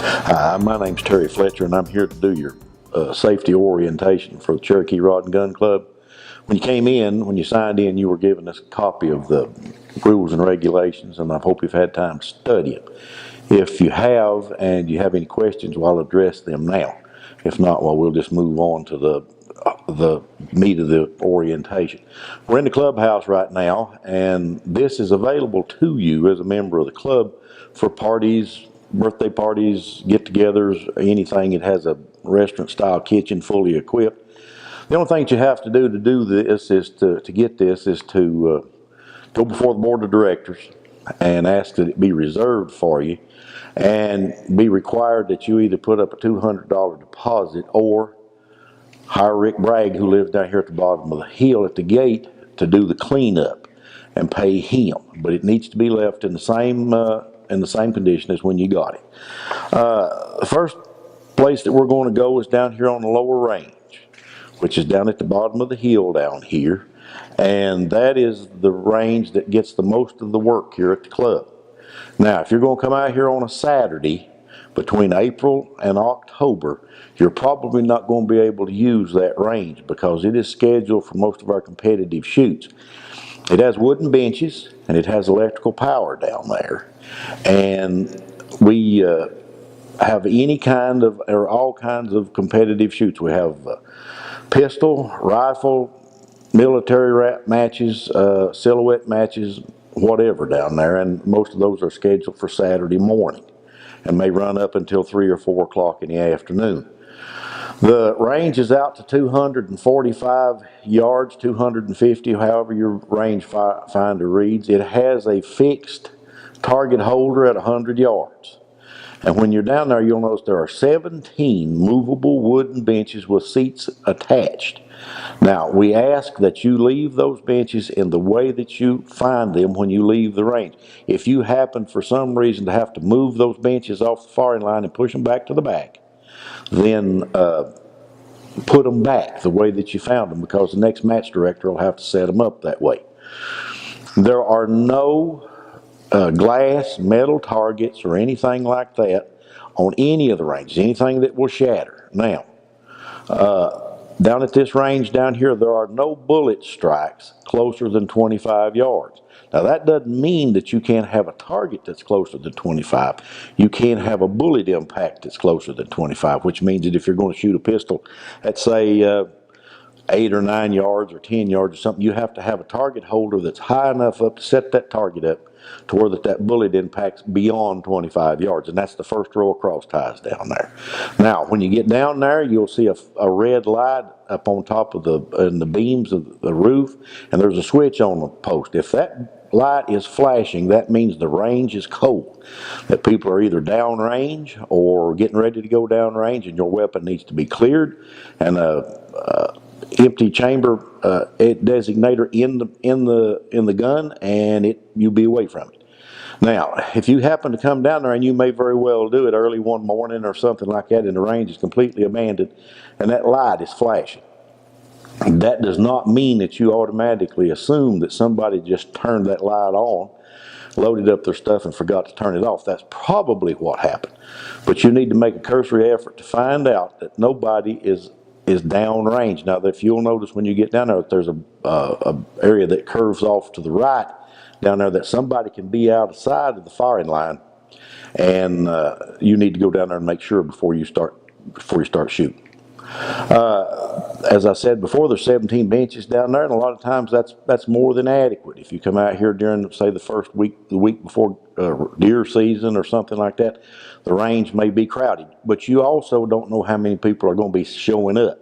Hi, my name's Terry Fletcher, and I'm here to do your safety orientation for the Cherokee Rod and Gun Club. When you signed in, you were given us a copy of the rules and regulations, and I hope you've had time to study it. If you have, and you have any questions, well, I'll address them now. If not, well, we'll just move on to the meat of the orientation. We're in the clubhouse right now, and this is available to you as a member of the club for parties, birthday parties, get-togethers, anything. It has a restaurant-style kitchen fully equipped. The only thing that you have to do this is to get this is to go before the board of directors and ask that it be reserved for you, and be required that you either put up a $200 deposit or hire Rick Bragg, who lives down here at the bottom of the hill at the gate, to do the cleanup and pay him. But it needs to be left in the same condition as when you got it. The first place that we're going to go is down here on the lower range, which is down at the bottom of the hill down here, and that is the range that gets the most of the work here at the club. Now, if you're going to come out here on a Saturday between April and October, you're probably not going to be able to use that range because it is scheduled for most of our competitive shoots. It has wooden benches and it has electrical power down there, and we have any kind of, or all kinds of competitive shoots. We have pistol, rifle, military matches, silhouette matches, whatever down there, and most of those are scheduled for Saturday morning and may run up until 3 or 4 o'clock in the afternoon. The range is out to 245 yards, 250, however your range finder reads. It has a fixed target holder at 100 yards. And when you're down there, you'll notice there are 17 movable wooden benches with seats attached. Now, we ask that you leave those benches in the way that you find them when you leave the range. If you happen for some reason to have to move those benches off the firing line and push them back to the back, then put them back the way that you found them, because the next match director will have to set them up that way. There are no glass, metal targets, or anything like that on any of the ranges, anything that will shatter. Now, down at this range down here, there are no bullet strikes closer than 25 yards. Now, that doesn't mean that you can't have a target that's closer than 25. You can have a bullet impact that's closer than 25, which means that if you're going to shoot a pistol at, say, 8 or 9 yards or 10 yards or something, you have to have a target holder that's high enough up to set that target up to where that bullet impacts beyond 25 yards, and that's the first row of cross ties down there. Now, when you get down there, you'll see a red light up on top of the beams of the roof, and there's a switch on the post. If that light is flashing, that means the range is cold, that people are either down range or getting ready to go down range, and your weapon needs to be cleared, and empty chamber designator in the gun, and you be away from it. Now, if you happen to come down there, and you may very well do it early one morning or something like that, and the range is completely abandoned and that light is flashing, that does not mean that you automatically assume that somebody just turned that light on, loaded up their stuff, and forgot to turn it off. That's probably what happened. But you need to make a cursory effort to find out that nobody is downrange. Now, if you'll notice when you get down there, there's a area that curves off to the right down there that somebody can be outside of the firing line, and you need to go down there and make sure before you start shooting. As I said before, there's 17 benches down there, and a lot of times that's more than adequate. If you come out here during, say, the week before deer season or something like that, the range may be crowded, but you also don't know how many people are going to be showing up.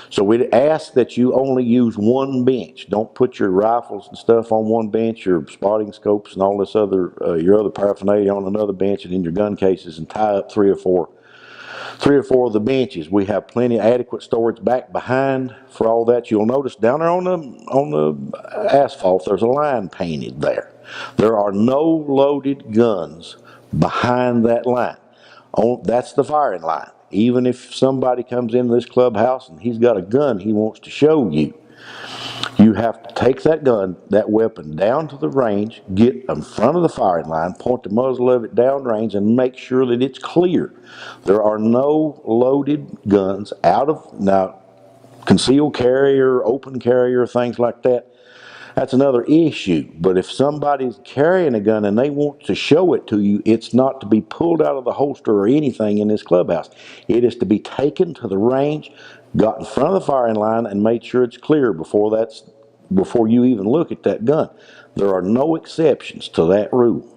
So we'd ask that you only use one bench. Don't put your rifles and stuff on one bench, your spotting scopes and all this your other paraphernalia on another bench, and in your gun cases, and tie up three or four of the benches. We have plenty of adequate storage back behind for all that. You'll notice down there on the asphalt, there's a line painted there. There are no loaded guns behind that line. That's the firing line. Even if somebody comes into this clubhouse and he's got a gun he wants to show you, You have to take that gun, that weapon, down to the range, get in front of the firing line, point the muzzle of it down range, and make sure that it's clear. There are no loaded guns out of, now, concealed carrier, open carrier, things like that. That's another issue. But if somebody's carrying a gun and they want to show it to you, it's not to be pulled out of the holster or anything in this clubhouse. It is to be taken to the range, got in front of the firing line, and made sure it's clear before you even look at that gun. There are no exceptions to that rule.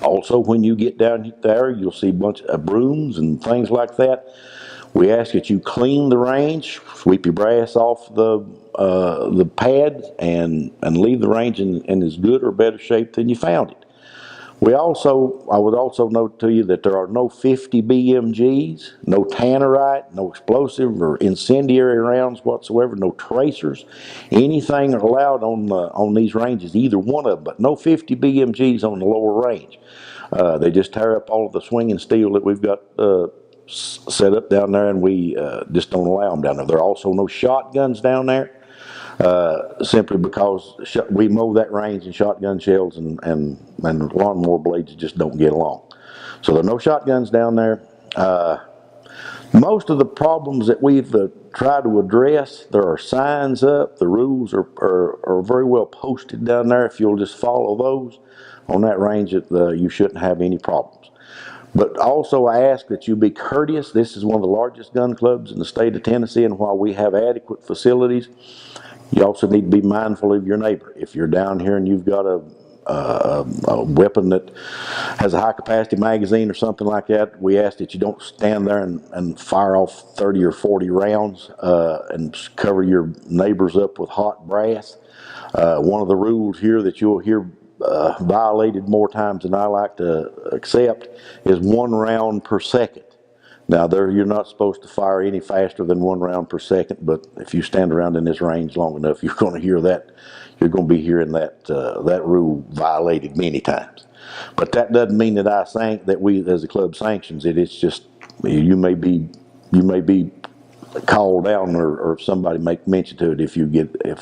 Also, when you get down there, you'll see a bunch of brooms and things like that. We ask that you clean the range, sweep your brass off the pads, and leave the range in as good or better shape than you found it. I would also note to you that there are no 50 BMGs, no tannerite, no explosive or incendiary rounds whatsoever, no tracers. Anything are allowed on these ranges, either one of them, but no 50 BMGs on the lower range. They just tear up all of the swinging steel that we've got set up down there, and we just don't allow them down there. There are also no shotguns down there, simply because we mow that range in shotgun shells and lawnmower blades just don't get along. So there are no shotguns down there. Most of the problems that we've tried to address, there are signs up. The rules are very well posted down there. If you'll just follow those on that range, you shouldn't have any problems. But also I ask that you be courteous. This is one of the largest gun clubs in the state of Tennessee, and while we have adequate facilities, you also need to be mindful of your neighbor. If you're down here and you've got a weapon that has a high capacity magazine or something like that, we ask that you don't stand there and fire off 30 or 40 rounds and cover your neighbors up with hot brass. One of the rules here that you'll hear violated more times than I like to accept is 1 round per second. Now, you're not supposed to fire any faster than 1 round per second, but if you stand around in this range long enough, you're going to hear that. You're going to be hearing that rule violated many times. But that doesn't mean that that we as a club sanctions it. It's just you may be called down or somebody make mention to it if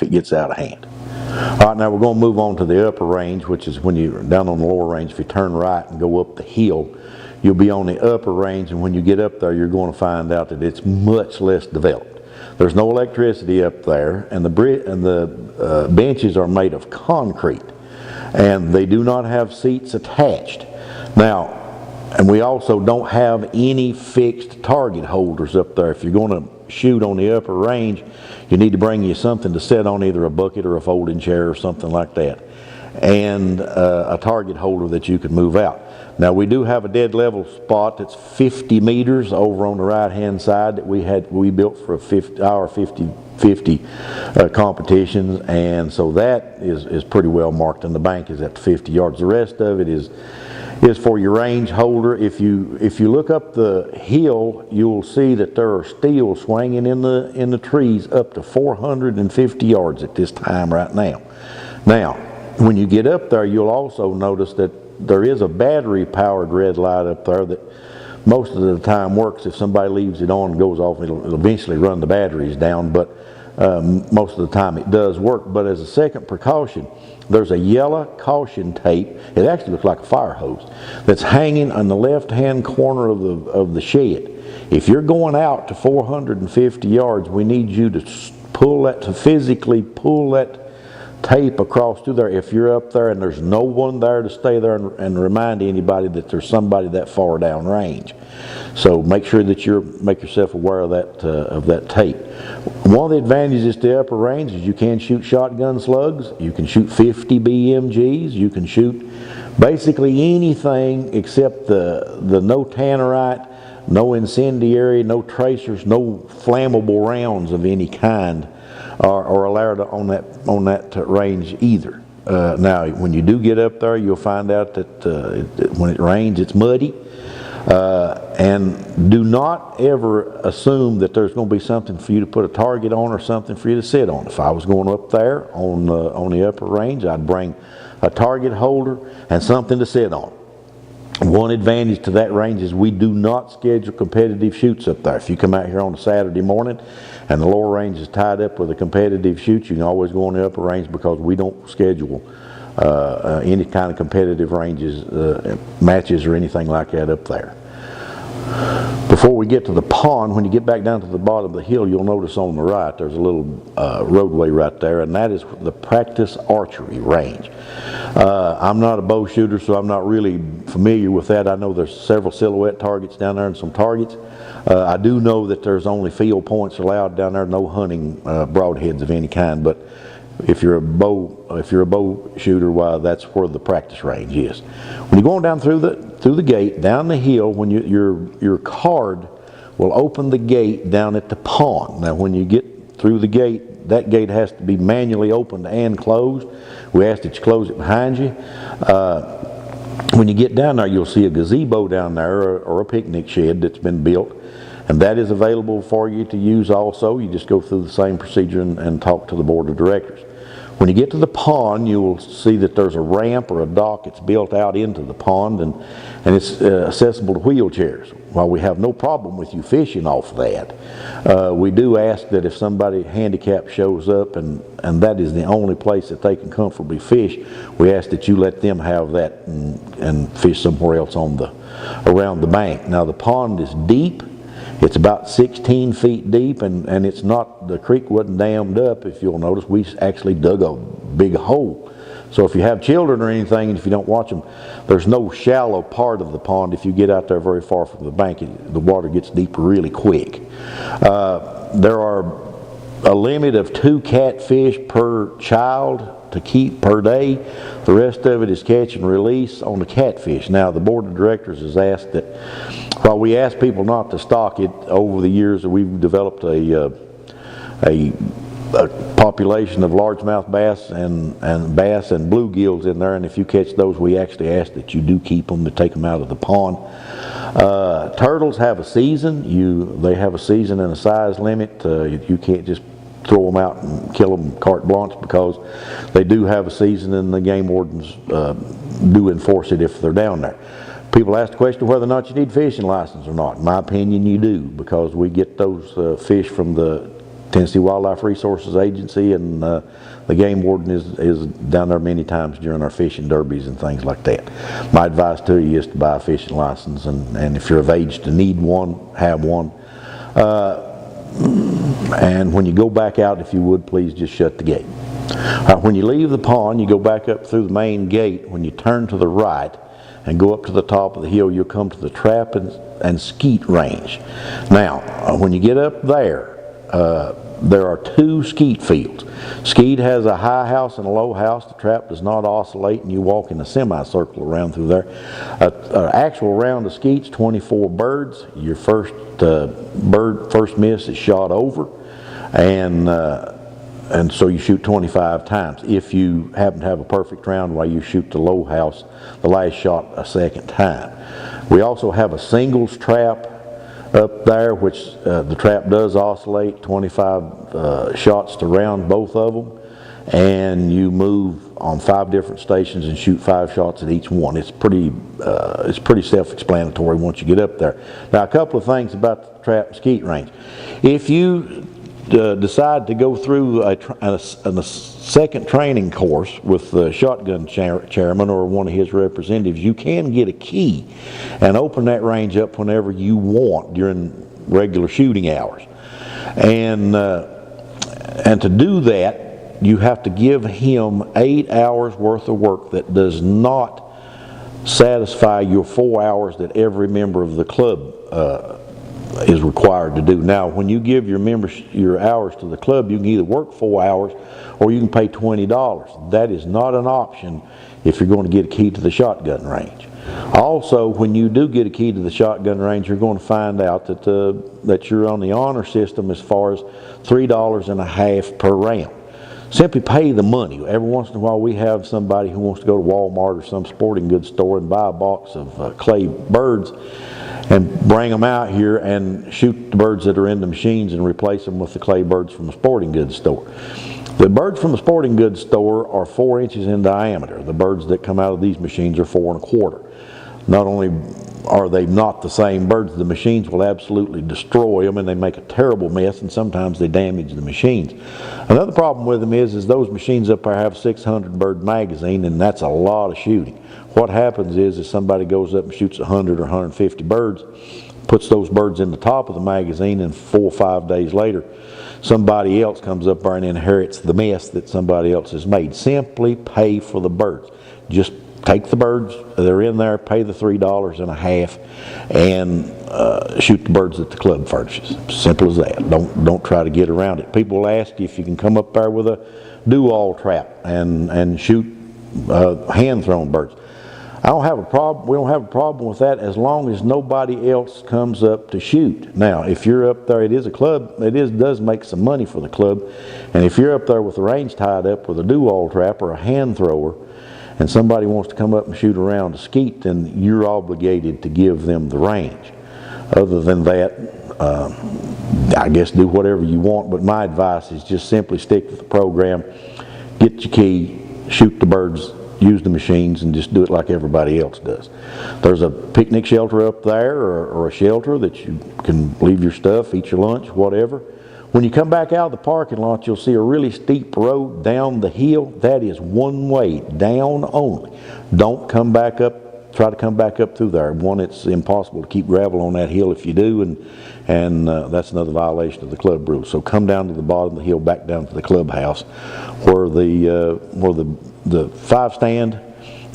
it gets out of hand. All right, now we're going to move on to the upper range, which is when you're down on the lower range. If you turn right and go up the hill, you'll be on the upper range, and when you get up there, you're going to find out that it's much less developed. There's no electricity up there, and the benches are made of concrete, and they do not have seats attached. Now, and we also don't have any fixed target holders up there. If you're going to shoot on the upper range, you need to bring you something to sit on, either a bucket or a folding chair or something like that, and a target holder that you can move out. Now, we do have a dead level spot that's 50 meters over on the right hand side that we built for our 50-50 competitions, and so that is pretty well marked, and the bank is at the 50 yards. The rest of it is for your range holder. If you look up the hill, you'll see that there are steel swinging in the trees up to 450 yards at this time right now. Now, when you get up there, you'll also notice that there is a battery powered red light up there that most of the time works. If somebody leaves it on and goes off, it'll eventually run the batteries down, but most of the time it does work. But as a second precaution, there's a yellow caution tape. It actually looks like a fire hose that's hanging on the left hand corner of the shed. If you're going out to 450 yards, we need you to physically pull that tape across through there if you're up there and there's no one there to stay there and remind anybody that there's somebody that far down range. So make sure that make yourself aware of that tape. One of the advantages to the upper range is you can shoot shotgun slugs, you can shoot 50 BMGs, you can shoot basically anything except the no tannerite, no incendiary, no tracers, no flammable rounds of any kind are allowed on that range either. Now, when you do get up there, you'll find out that when it rains, it's muddy. And do not ever assume that there's going to be something for you to put a target on or something for you to sit on. If I was going up there on the upper range, I'd bring a target holder and something to sit on. One advantage to that range is we do not schedule competitive shoots up there. If you come out here on a Saturday morning and the lower range is tied up with a competitive shoot, you can always go on the upper range because we don't schedule any kind of competitive ranges, matches or anything like that up there. Before we get to the pond, when you get back down to the bottom of the hill, you'll notice on the right there's a little roadway right there, and that is the practice archery range. I'm not a bow shooter, so I'm not really familiar with that. I know there's several silhouette targets down there and some targets. I do know that there's only field points allowed down there, no hunting broadheads of any kind. But if you're a bow shooter, why, that's where the practice range is. When you're going down through the gate, down the hill, when your card will open the gate down at the pond. Now, when you get through the gate, that gate has to be manually opened and closed. We ask that you close it behind you. When you get down there, you'll see a gazebo down there or a picnic shed that's been built, and that is available for you to use also. You just go through the same procedure and talk to the board of directors. When you get to the pond, you will see that there's a ramp or a dock that's built out into the pond, and it's accessible to wheelchairs. While we have no problem with you fishing off that, we do ask that if somebody handicapped shows up and that is the only place that they can comfortably fish, we ask that you let them have that and fish somewhere else around the bank. Now, the pond is deep. It's about 16 feet deep, and it's not, the creek wasn't dammed up. If you'll notice, we actually dug a big hole. So if you have children or anything, and if you don't watch them, there's no shallow part of the pond. If you get out there very far from the bank, the water gets deep really quick. There are a limit of 2 catfish per child to keep per day. The rest of it is catch and release on the catfish. Now, the board of directors has asked that, while we ask people not to stock it, over the years we've developed a population of largemouth bass and bass and bluegills in there, and if you catch those, we actually ask that you do keep them, to take them out of the pond. Turtles have a season. They have a season and a size limit. You can't just throw them out and kill them carte blanche, because they do have a season, and the game wardens do enforce it if they're down there. People ask the question whether or not you need a fishing license or not. In my opinion, you do, because we get those fish from the Tennessee Wildlife Resources Agency, and the game warden is down there many times during our fishing derbies and things like that. My advice to you is to buy a fishing license, and if you're of age to need one, have one. And when you go back out, if you would, please just shut the gate. When you leave the pond, you go back up through the main gate. When you turn to the right and go up to the top of the hill, you'll come to the trap and skeet range. Now, when you get up there are 2 skeet fields. Skeet has a high house and a low house. The trap does not oscillate, and you walk in a semicircle around through there. An actual round of skeets, 24 birds. Your first miss is shot over, and so you shoot 25 times. If you happen to have a perfect round, while you shoot the low house, the last shot a second time. We also have a singles trap up there, which the trap does oscillate, 25 shots to round both of them, and you move on 5 different stations and shoot 5 shots at each one. It's pretty self-explanatory once you get up there. Now, a couple of things about the trap and skeet range. If you decide to go through a second training course with the shotgun chairman or one of his representatives, you can get a key and open that range up whenever you want during regular shooting hours. And to do that, you have to give him 8 hours worth of work that does not satisfy your 4 hours that every member of the club is required to do. Now, when you give your hours to the club, you can either work 4 hours or you can pay $20. That is not an option if you're going to get a key to the shotgun range. Also, when you do get a key to the shotgun range, you're going to find out that you're on the honor system as far as $3.50 per round. Simply pay the money. Every once in a while we have somebody who wants to go to Walmart or some sporting goods store and buy a box of clay birds and bring them out here and shoot the birds that are in the machines and replace them with the clay birds from the sporting goods store. The birds from the sporting goods store are 4 inches in diameter. The birds that come out of these machines are 4 1/4. not only are they not the same birds, the machines will absolutely destroy them, and they make a terrible mess, and sometimes they damage the machines. Another problem with them is those machines up there have 600 bird magazine, and that's a lot of shooting. What happens is somebody goes up and shoots 100 or 150 birds, puts those birds in the top of the magazine, and 4 or 5 days later somebody else comes up there and inherits the mess that somebody else has made. Simply pay for the birds. Just take the birds, they're in there, pay the $3.50, and shoot the birds that the club furnishes. Simple as that. Don't try to get around it. People will ask you if you can come up there with a do-all trap and shoot hand-thrown birds. I don't have a problem. We don't have a problem with that as long as nobody else comes up to shoot. Now, if you're up there, it is a club. Does make some money for the club. And if you're up there with the range tied up with a do-all trap or a hand thrower, and somebody wants to come up and shoot around a skeet, then you're obligated to give them the range. Other than that, I guess do whatever you want. But my advice is just simply stick with the program, get your key, shoot the birds, use the machines, and just do it like everybody else does. There's a picnic shelter up there, or a shelter that you can leave your stuff, eat your lunch, whatever. When you come back out of the parking lot, you'll see a really steep road down the hill. That is one way, down only. Don't come back up, try to come back up through there. One, it's impossible to keep gravel on that hill if you do, and that's another violation of the club rules. So come down to the bottom of the hill, back down to the clubhouse, where the 5-stand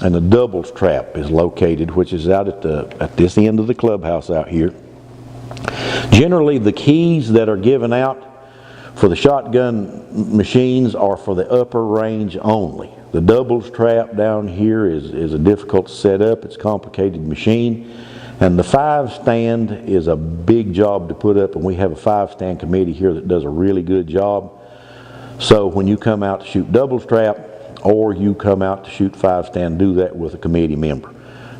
and the doubles trap is located, which is out at this end of the clubhouse out here. Generally, the keys that are given out for the shotgun machines are for the upper range only. The doubles trap down here is a difficult to set up. It's a complicated machine. And the 5-stand is a big job to put up, and we have a 5-stand committee here that does a really good job. So when you come out to shoot doubles trap, or you come out to shoot 5-stand, do that with a committee member.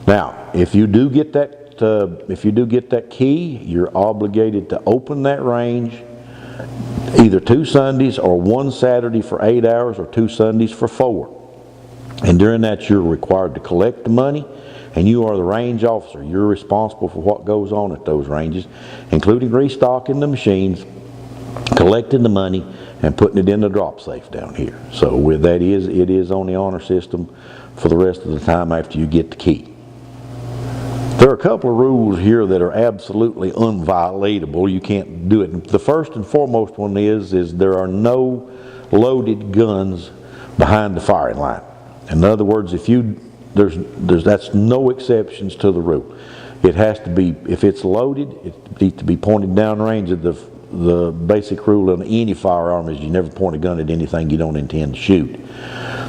Now, if you do get that key, you're obligated to open that range either 2 Sundays or 1 Saturday for 8 hours or 2 Sundays for 4. And during that, you're required to collect the money, and you are the range officer. You're responsible for what goes on at those ranges, including restocking the machines, collecting the money, and putting it in the drop safe down here. So with that, it is on the honor system for the rest of the time after you get the key. There are a couple of rules here that are absolutely unviolatable. You can't do it. The first and foremost one is there are no loaded guns behind the firing line. In other words, that's no exceptions to the rule. It has to be, if it's loaded, it needs to be pointed downrange. The basic rule on any firearm is you never point a gun at anything you don't intend to shoot.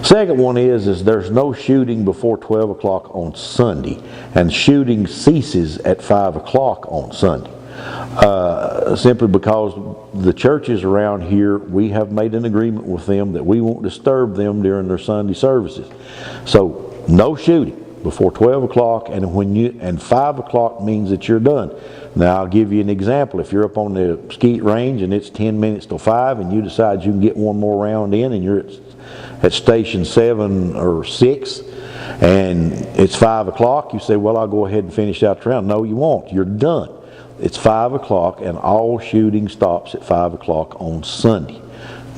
Second one is there's no shooting before 12 o'clock on Sunday, and shooting ceases at 5 o'clock on Sunday. Simply because the churches around here, we have made an agreement with them that we won't disturb them during their Sunday services. So no shooting before 12 o'clock, and 5 o'clock means that you're done. Now, I'll give you an example. If you're up on the skeet range and it's 10 minutes till 5 and you decide you can get one more round in, and you're at station 7 or 6 and it's 5 o'clock, you say, well, I'll go ahead and finish out the round. No, you won't. You're done. It's 5 o'clock, and all shooting stops at 5 o'clock on Sunday.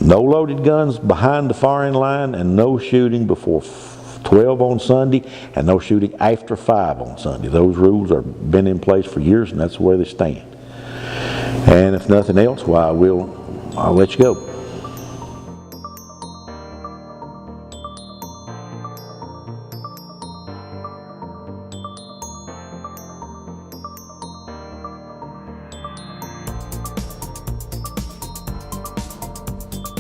No loaded guns behind the firing line, and no shooting before 12 on Sunday, and no shooting after 5 on Sunday. Those rules have been in place for years, and that's where they stand. And if nothing else, why, I'll let you go.